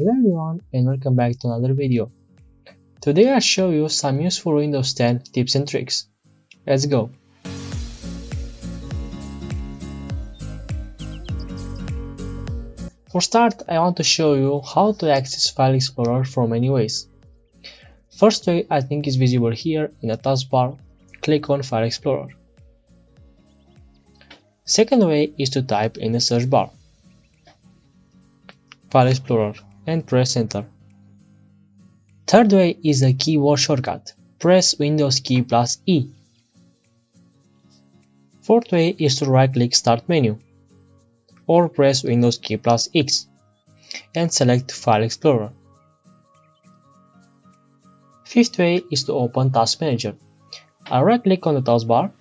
Hello everyone and welcome back to another video. Today I'll show you some useful Windows 10 tips and tricks. Let's go! For start, I want to show you how to access File Explorer from many ways. First way I think is visible here in the taskbar. Click on File Explorer. Second way is to type in the search bar File Explorer and press enter. Third way is a keyboard shortcut. Press Windows key plus E. Fourth way is to right click Start menu or press Windows key plus X and select File Explorer. Fifth way is to open Task Manager. I right click on the taskbar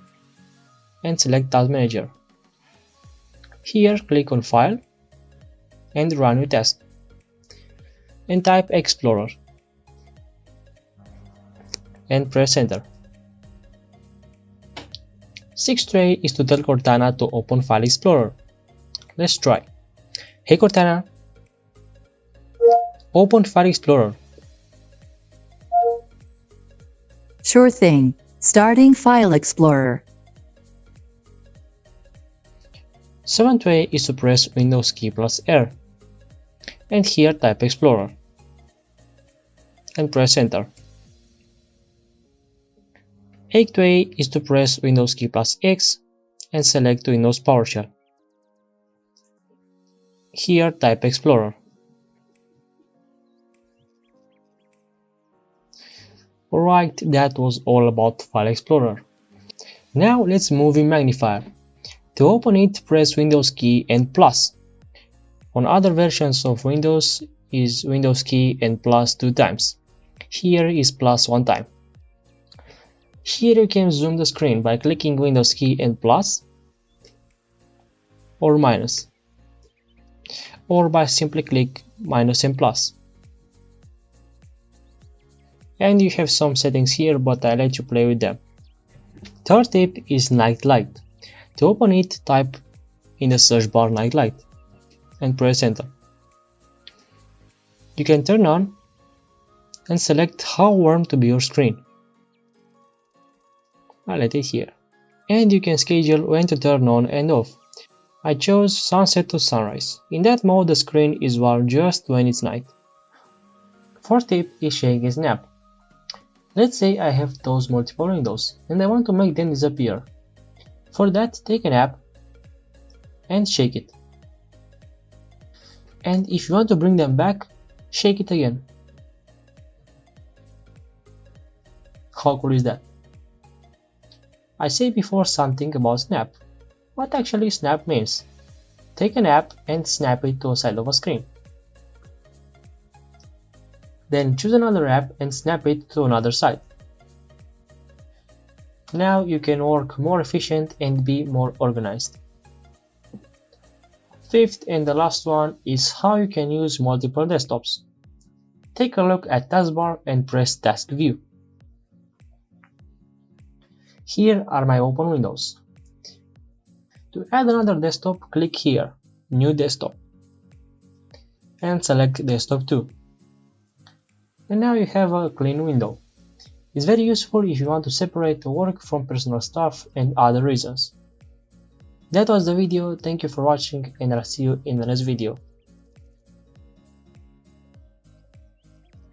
and select Task Manager. Here click on File and Run New Task and type Explorer and press enter. Sixth way is to tell Cortana to open File Explorer. Let's try. Hey Cortana, open File Explorer. Sure thing. Starting File Explorer. Seventh way is to press Windows key plus R and here type Explorer and press enter. Eighth way is to press Windows key plus X and select Windows PowerShell. Here type Explorer. Alright, that was all about File Explorer. Now let's move in Magnifier. To open it, press Windows key and plus. On other versions of Windows is Windows key and plus 2 times. Here is plus 1 time. Here you can zoom the screen by clicking Windows key and plus or minus, or by simply click minus and plus. And you have some settings here, but I let you play with them. Third tip is Night Light. To open it, type in the search bar Night Light and press enter. You can turn on and select how warm to be your screen. I let it here. And you can schedule when to turn on and off. I chose sunset to sunrise. In that mode the screen is warm just when it's night. Fourth tip is shake and snap. Let's say I have those multiple windows and I want to make them disappear. For that, take an app and shake it. And if you want to bring them back, shake it again. How cool is that? I said before something about snap. What actually snap means? Take an app and snap it to a side of a screen. Then choose another app and snap it to another side. Now you can work more efficient and be more organized. Fifth and the last one is how you can use multiple desktops. Take a look at taskbar and press Task View. Here are my open windows. To add another desktop, click here, New Desktop, and select Desktop 2. And now you have a clean window. It's very useful if you want to separate the work from personal stuff and other reasons. That was the video, thank you for watching and I'll see you in the next video.